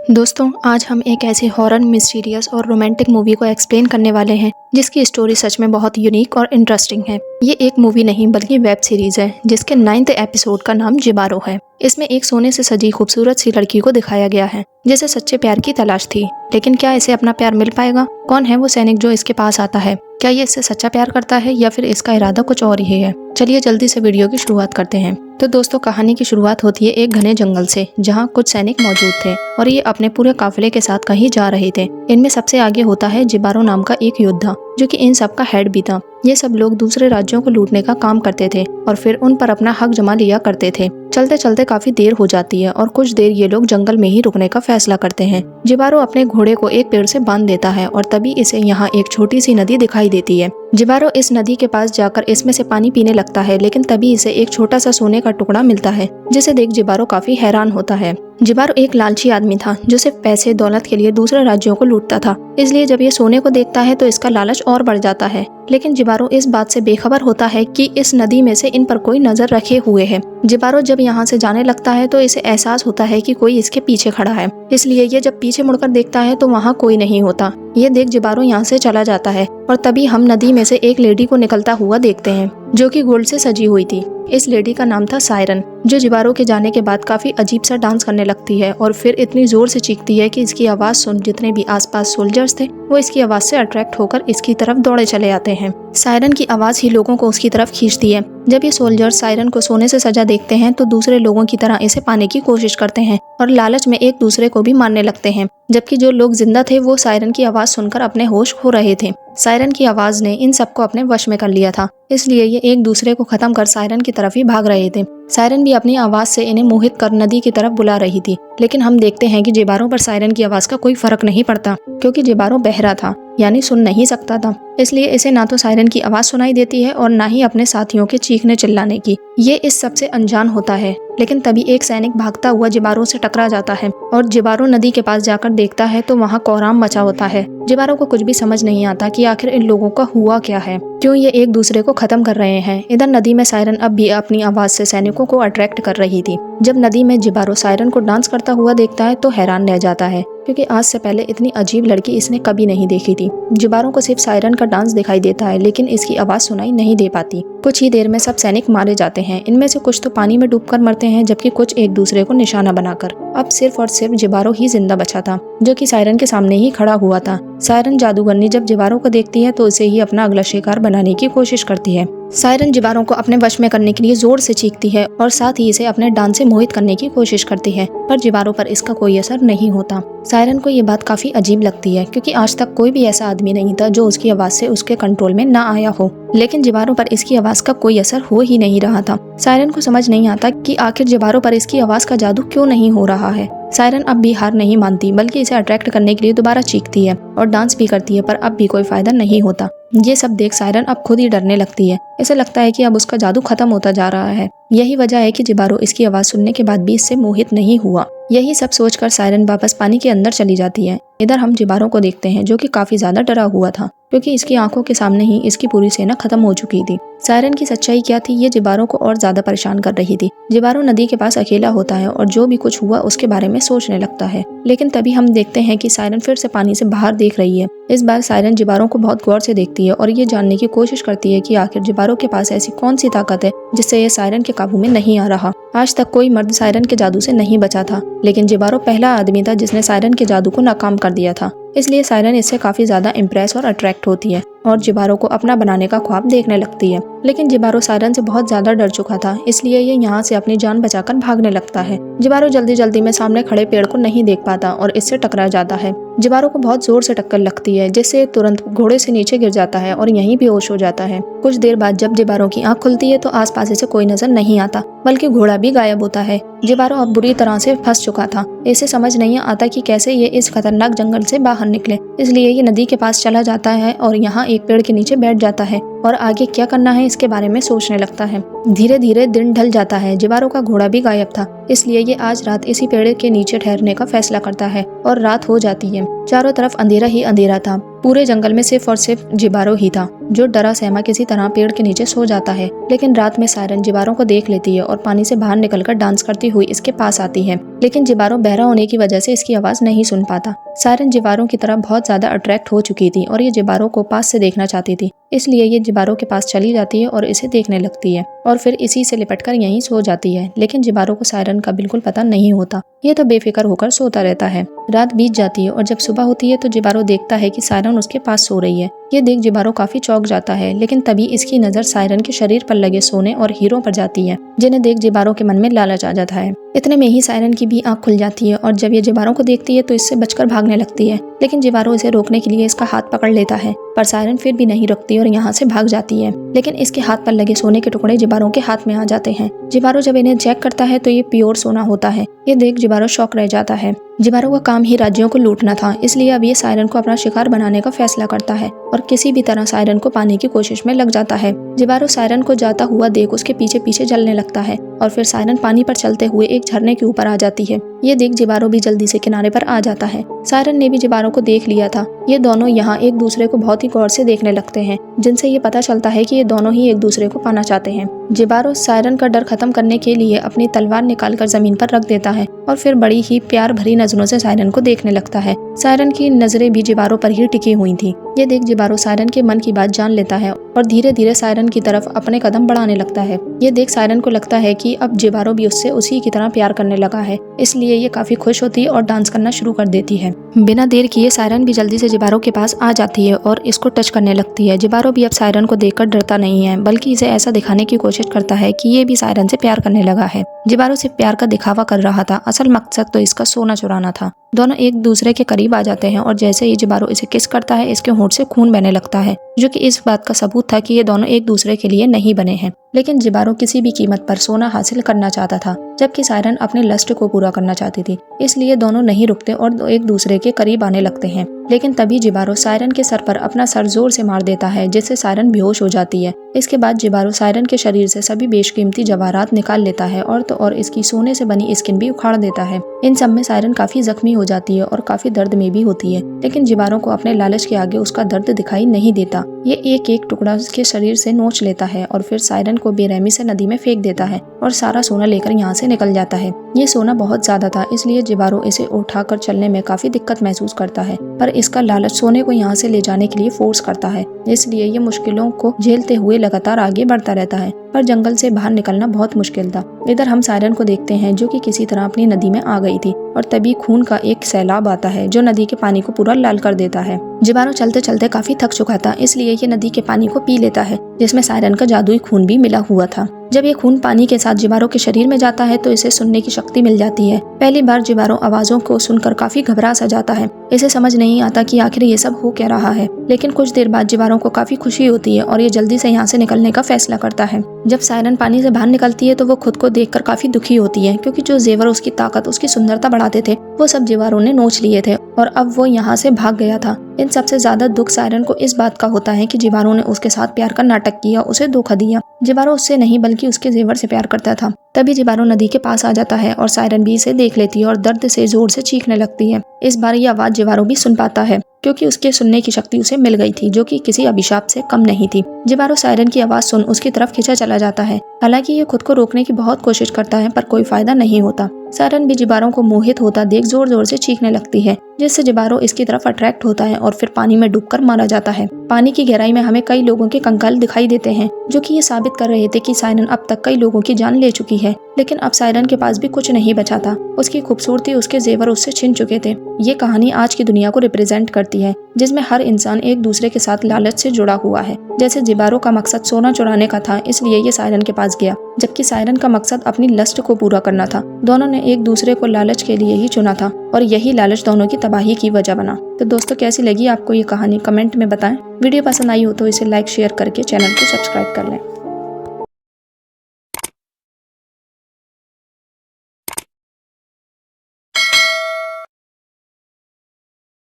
दोस्तों आज हम एक ऐसी हॉरर मिस्टीरियस और रोमांटिक मूवी को एक्सप्लेन करने वाले हैं जिसकी स्टोरी सच में बहुत यूनिक और इंटरेस्टिंग है। ये एक मूवी नहीं बल्कि वेब सीरीज है जिसके 9th एपिसोड का नाम जिबारो है। इसमें एक सोने से सजी खूबसूरत सी लड़की को दिखाया गया है जिसे सच्चे प्यार की तलाश थी, लेकिन क्या इसे अपना प्यार मिल पाएगा? कौन है वो सैनिक जो इसके पास आता है? क्या ये इससे सच्चा प्यार करता है या फिर इसका इरादा कुछ और ही है? चलिए जल्दी से वीडियो की शुरुआत करते हैं। तो दोस्तों कहानी की शुरुआत होती है एक घने जंगल से जहाँ कुछ सैनिक मौजूद थे और ये अपने पूरे काफिले के साथ कहीं जा रहे थे। इनमें सबसे आगे होता है जिबारो नाम का एक योद्धा जो कि इन सब का हेड भी था। ये सब लोग दूसरे राज्यों को लूटने का काम करते थे और फिर उन पर अपना हक जमा लिया करते थे। चलते चलते काफी देर हो जाती है और कुछ देर ये लोग जंगल में ही रुकने का फैसला करते हैं। जिबारो अपने घोड़े को एक पेड़ से बांध देता है और तभी इसे यहाँ एक छोटी सी नदी दिखाई देती है। जिबारो इस नदी के पास जाकर इसमें से पानी पीने लगता है, लेकिन तभी इसे एक छोटा सा सोने का टुकड़ा मिलता है जिसे देख जिबारो काफी हैरान होता है। जिबारो एक लालची आदमी था जो सिर्फ पैसे दौलत के लिए दूसरे राज्यों को लूटता था, इसलिए जब ये सोने को देखता है तो इसका लालच और बढ़ जाता है। लेकिन जिबारो इस बात से बेखबर होता है कि इस नदी में से इन पर कोई नजर रखे हुए है। जिबारो जब यहाँ से जाने लगता है तो इसे एहसास होता है कि कोई इसके पीछे खड़ा है, इसलिए ये जब पीछे मुड़कर देखता है तो वहाँ कोई नहीं होता। ये देख जिबारो यहाँ से चला जाता है और तभी हम नदी में से एक लेडी को निकलता हुआ देखते हैं जो कि गोल्ड से सजी हुई थी। इस लेडी का नाम था सायरन, जो जिबारो के जाने के बाद काफी अजीब सा डांस करने लगती है और फिर इतनी जोर से चीखती है कि इसकी आवाज सुन जितने भी आसपास सोल्जर्स थे वो इसकी आवाज से अट्रैक्ट होकर इसकी तरफ दौड़े चले आते हैं। सायरन की आवाज ही लोगों को उसकी तरफ खींचती है। जब ये सोल्जर्स सायरन को सोने से सजा देखते हैं तो दूसरे लोगों की तरह इसे पाने की कोशिश करते हैं और लालच में एक दूसरे को भी मारने लगते हैं, जबकि जो लोग जिंदा थे वो सायरन की आवाज सुनकर अपने होश खो रहे थे। सायरन की आवाज ने इन सबको अपने वश में कर लिया था, इसलिए ये एक दूसरे को खत्म कर सायरन की तरफ ही भाग रहे थे। सायरन भी अपनी आवाज से इन्हें मोहित कर नदी की तरफ बुला रही थी, लेकिन हम देखते हैं कि जिबारो पर सायरन की आवाज का कोई फर्क नहीं पड़ता क्योंकि जिबारो बहरा था, यानी सुन नहीं सकता था। इसलिए इसे ना तो सायरन की आवाज सुनाई देती है और ना ही अपने साथियों के चीखने चिल्लाने की। ये इस सबसे अनजान होता है, लेकिन तभी एक सैनिक भागता हुआ जिबारो से टकरा जाता है और जिबारो नदी के पास जाकर देखता है तो वहाँ कोहराम मचा होता है। जिबारो को कुछ भी समझ नहीं आता कि आखिर इन लोगों का हुआ क्या है, क्यों ये एक दूसरे को खत्म कर रहे हैं। इधर नदी में सायरन अब भी अपनी आवाज से सैनिकों को अट्रैक्ट कर रही थी। जब नदी में जिबारो सायरन को डांस करता हुआ देखता है तो हैरान रह जाता है क्योंकि आज से पहले इतनी अजीब लड़की इसने कभी नहीं देखी थी। जिबारो को सिर्फ सायरन का डांस दिखाई देता है, लेकिन इसकी आवाज सुनाई नहीं दे पाती। कुछ ही देर में सब सैनिक मारे जाते हैं। इनमें से कुछ तो पानी में डूबकर मरते हैं, जबकि कुछ एक दूसरे को निशाना बनाकर। अब सिर्फ और सिर्फ जिबारो ही जिंदा बचा था जो कि सायरन के सामने ही खड़ा हुआ था। सायरन जादूगरनी जब जिबारो को देखती है तो इसे ही अपना अगला शिकार बनाने की कोशिश करती है। सायरन जिबारो को अपने वश में करने के लिए जोर से चीखती है और साथ ही इसे अपने डांस से मोहित करने की कोशिश करती है, पर जिबारो पर इसका कोई असर नहीं होता। सायरन को ये बात काफी अजीब लगती है क्योंकि आज तक कोई भी ऐसा आदमी नहीं था जो उसकी आवाज से उसके कंट्रोल में ना आया हो, लेकिन जिबारो पर इसकी आवाज का कोई असर हो ही नहीं रहा था। सायरन को समझ नहीं आता कि आखिर जिबारो पर इसकी आवाज का जादू क्यों नहीं हो रहा है। सायरन अब भी हार नहीं मानती, बल्कि इसे अट्रैक्ट करने के लिए दोबारा चीखती है और डांस भी करती है, पर अब भी कोई फायदा नहीं होता। ये सब देख सायरन अब खुद ही डरने लगती है। इसे लगता है कि अब उसका जादू खत्म होता जा रहा है। यही वजह है कि जिबारो इसकी आवाज सुनने के बाद भी इससे मोहित नहीं हुआ। यही सब सोचकर सायरन वापस पानी के अंदर चली जाती है। इधर हम जिबारो को देखते हैं जो कि काफी ज्यादा डरा हुआ था क्योंकि इसकी आंखों के सामने ही इसकी पूरी सेना खत्म हो चुकी थी। सायरन की सच्चाई क्या थी ये जिबारो को और ज्यादा परेशान कर रही थी। जिबारो नदी के पास अकेला होता है और जो भी कुछ हुआ उसके बारे में सोचने लगता है, लेकिन तभी हम देखते हैं कि सायरन फिर से पानी से बाहर देख रही है। इस बार सायरन जिबारो को बहुत गौर से देखती है और ये जानने की कोशिश करती है कि आखिर जिबारो के पास ऐसी कौन सी ताकत है जिससे ये सायरन के काबू में नहीं आ रहा। आज तक कोई मर्द सायरन के जादू से नहीं बचा था, लेकिन जिबारो पहला आदमी था जिसने सायरन के जादू को नाकाम कर दिया था। इसलिए सायरन इससे काफी ज्यादा इम्प्रेस और अट्रैक्ट होती है और जिबारो को अपना बनाने का ख्वाब देखने लगती है। लेकिन जिबारो सायरन से बहुत ज्यादा डर चुका था, इसलिए ये यहाँ से अपनी जान बचाकर भागने लगता है। जिबारो जल्दी जल्दी में सामने खड़े पेड़ को नहीं देख पाता और इससे टकरा जाता है। जिबारो को बहुत जोर से टक्कर लगती है जिससे तुरंत घोड़े से नीचे गिर जाता है और यहीं बेहोश हो जाता है। कुछ देर बाद जब जिबारो की आंख खुलती है तो आसपास इसे कोई नजर नहीं आता, बल्कि घोड़ा भी गायब होता है। जिबारो अब बुरी तरह से फंस चुका था। इसे समझ नहीं आता कि कैसे ये इस खतरनाक जंगल से बाहर निकले, इसलिए ये नदी के पास चला जाता है और यहाँ एक पेड़ के नीचे बैठ जाता है और आगे क्या करना है इसके बारे में सोचने लगता है। धीरे धीरे दिन ढल जाता है। जिबारो का घोड़ा भी गायब था, इसलिए ये आज रात इसी पेड़ के नीचे ठहरने का फैसला करता है और रात हो जाती है। चारों तरफ अंधेरा ही अंधेरा था। पूरे जंगल में सिर्फ और सिर्फ जिबारो ही था, जो डरा सहमा किसी तरह पेड़ के नीचे सो जाता है। लेकिन रात में सायरन जिबारो को देख लेती है और पानी से बाहर निकलकर डांस करती हुई इसके पास आती है। लेकिन जिबारो बहरा होने की वजह से इसकी आवाज नहीं सुन पाता। सायरन जिबारो की तरफ बहुत ज्यादा अट्रैक्ट हो चुकी थी और ये जिबारो को पास से देखना चाहती थी, इसलिए ये जिबारो के पास चली जाती है और इसे देखने लगती है और फिर इसी से लिपटकर यहीं सो जाती है। लेकिन जिबारो को सायरन का बिल्कुल पता नहीं होता। ये तो बेफिक्र होकर सोता रहता है। रात बीत जाती है और जब सुबह होती है तो जिबारो देखता है कि सायरन उसके पास सो रही है। ये देख जिबारो काफी चौंक जाता है, लेकिन तभी इसकी नजर सायरन के शरीर पर लगे सोने और हीरों पर जाती है, जिन्हें देख जिबारो के मन में लालच आ जाता है। इतने में ही सायरन की भी आंख खुल जाती है और जब ये जिबारो को देखती है तो इससे बचकर भागने लगती है। लेकिन जिबारो इसे रोकने के लिए इसका हाथ पकड़ लेता है, पर सायरन फिर भी नहीं रुकती और यहाँ से भाग जाती है। लेकिन इसके हाथ पर लगे सोने के टुकड़े जिबारो के हाथ में आ जाते हैं। जिबारो जब इन्हें चेक करता है तो ये प्योर सोना होता है। ये देख जिबारो शॉक रह जाता है। जिबारो का काम ही राज्यों को लूटना था, इसलिए अब ये सायरन को अपना शिकार बनाने का फैसला करता है और किसी भी तरह सायरन को पाने की कोशिश में लग जाता है। जिबारो सायरन को जाता हुआ देख उसके पीछे पीछे जलने लगता है और फिर सायरन पानी पर चलते हुए एक झरने के ऊपर आ जाती है। ये देख जिबारो भी जल्दी से किनारे पर आ जाता है। सायरन ने भी जिबारो को देख लिया था। ये दोनों यहाँ एक दूसरे को बहुत ही गौर से देखने लगते हैं, जिनसे ये पता चलता है कि ये दोनों ही एक दूसरे को पाना चाहते हैं। जिबारो सायरन का डर खत्म करने के लिए अपनी तलवार निकालकर जमीन पर रख देता है और फिर बड़ी ही प्यार भरी नजरों से सायरन को देखने लगता है। सायरन की नजरें भी जिबारो पर ही टिकी हुई थी। ये देख जिबारो सायरन के मन की बात जान लेता है और धीरे धीरे सायरन की तरफ अपने कदम बढ़ाने लगता है। ये देख सायरन को लगता है कि अब जिबारो भी उससे उसी की तरह प्यार करने लगा है, इसलिए ये काफी खुश होती है और डांस करना शुरू कर देती है। बिना देर किए सायरन भी जल्दी से जिबारो के पास आ जाती है और इसको टच करने लगती है। जिबारो भी अब सायरन को देखकर डरता नहीं है, बल्कि इसे ऐसा दिखाने की कोशिश करता है कि ये भी सायरन से प्यार करने लगा है। जिबारो सिर्फ प्यार का दिखावा कर रहा था, असल मकसद तो इसका सोना चुराना था। दोनों एक दूसरे के करीब आ जाते हैं और जैसे ही जिबारो इसे किस करता है, इसके होंठ से खून बहने लगता है, जो कि इस बात का सबूत था कि ये दोनों एक दूसरे के लिए नहीं बने हैं। लेकिन जिबारो किसी भी कीमत पर सोना हासिल करना चाहता था, जबकि सायरन अपने लस्ट को पूरा करना चाहती थी। इसलिए दोनों नहीं रुकते और एक दूसरे के करीब आने लगते हैं। लेकिन तभी जिबारो सायरन के सर पर अपना सर जोर से मार देता है, जिससे सायरन बेहोश हो जाती है। इसके बाद जिबारो सायरन के शरीर से सभी बेशकीमती जवाहरात निकाल लेता है और तो और इसकी सोने से बनी स्किन भी उखाड़ देता है। इन सब में सायरन काफी जख्मी हो जाती है और काफी दर्द में भी होती है, लेकिन जिबारो को अपने लालच के आगे उसका दर्द दिखाई नहीं देता। ये एक एक टुकड़ा उसके शरीर से नोच लेता है और फिर सायरन को बेरहमी से नदी में फेंक देता है और सारा सोना लेकर यहाँ से निकल जाता है। ये सोना बहुत ज्यादा था, इसलिए जिबारो इसे उठाकर चलने में काफी दिक्कत महसूस करता है, पर इसका लालच सोने को यहाँ से ले जाने के लिए फोर्स करता है। इसलिए ये मुश्किलों को झेलते हुए लगातार आगे बढ़ता रहता है, पर जंगल से बाहर निकलना बहुत मुश्किल था। इधर हम सायरन को देखते हैं, जो कि किसी तरह अपनी नदी में आ गई थी और तभी खून का एक सैलाब आता है, जो नदी के पानी को पूरा लाल कर देता है। जिबारो चलते चलते काफी थक चुका था, इसलिए ये नदी के पानी को पी लेता है, जिसमें सायरन का जादुई खून भी मिला हुआ था। जब ये खून पानी के साथ जिबारो के शरीर में जाता है तो इसे सुनने की शक्ति मिल जाती है। पहली बार जिबारो आवाजों को सुनकर काफी घबरा सा जाता है। इसे समझ नहीं आता कि आखिर ये सब हो क्या रहा है, लेकिन कुछ देर बाद जिबारो को काफी खुशी होती है और ये जल्दी से यहाँ से निकलने का फैसला करता है। जब सायरन पानी से बाहर निकलती है तो वो खुद को देखकर काफी दुखी होती है, क्योंकि जो जेवर उसकी ताकत, उसकी सुंदरता बढ़ाते थे, वो सब जिबारो ने नोच लिए थे और अब वो यहाँ से भाग गया था। इन सबसे ज्यादा दुख सायरन को इस बात का होता है कि जिबारो ने उसके साथ प्यार का नाटक किया, उसे धोखा दिया। जिबारो उससे नहीं बल्कि उसके जेवर से प्यार करता था। तभी जिबारो नदी के पास आ जाता है और सायरन भी इसे देख लेती है और दर्द से जोर से चीखने लगती है। इस बार ये आवाज जिबारो भी सुन पाता है, क्योंकि उसके सुनने की शक्ति उसे मिल गई थी, जो कि किसी अभिशाप से कम नहीं थी। जिबारो सायरन की आवाज सुन उसकी तरफ खींचा चला जाता है। हालांकि ये खुद को रोकने की बहुत कोशिश करता है, पर कोई फायदा नहीं होता। सायरन भी जिबारो को मोहित होता देख जोर जोर से चीखने लगती है, जिससे जिबारो इसकी तरफ अट्रैक्ट होता है और फिर पानी में डूबकर मारा जाता है। पानी की गहराई में हमें कई लोगों के कंकाल दिखाई देते हैं, जो कि ये साबित कर रहे थे कि सायरन अब तक कई लोगों की जान ले चुकी है। लेकिन अब सायरन के पास भी कुछ नहीं बचा था। उसकी खूबसूरती, उसके जेवर उससे छिन चुके थे। ये कहानी आज की दुनिया को रिप्रेजेंट करती है, जिसमें हर इंसान एक दूसरे के साथ लालच से जुड़ा हुआ है। जैसे जिबारो का मकसद सोना चुराने का था, इसलिए ये सायरन के पास गया, जबकि सायरन का मकसद अपनी लस्ट को पूरा करना था। दोनों ने एक दूसरे को लालच के लिए ही चुना था और यही लालच दोनों की तबाही की वजह बना। तो दोस्तों, कैसी लगी आपको ये कहानी, कमेंट में बताएं। वीडियो पसंद आई हो तो इसे लाइक शेयर करके चैनल को सब्सक्राइब कर लें।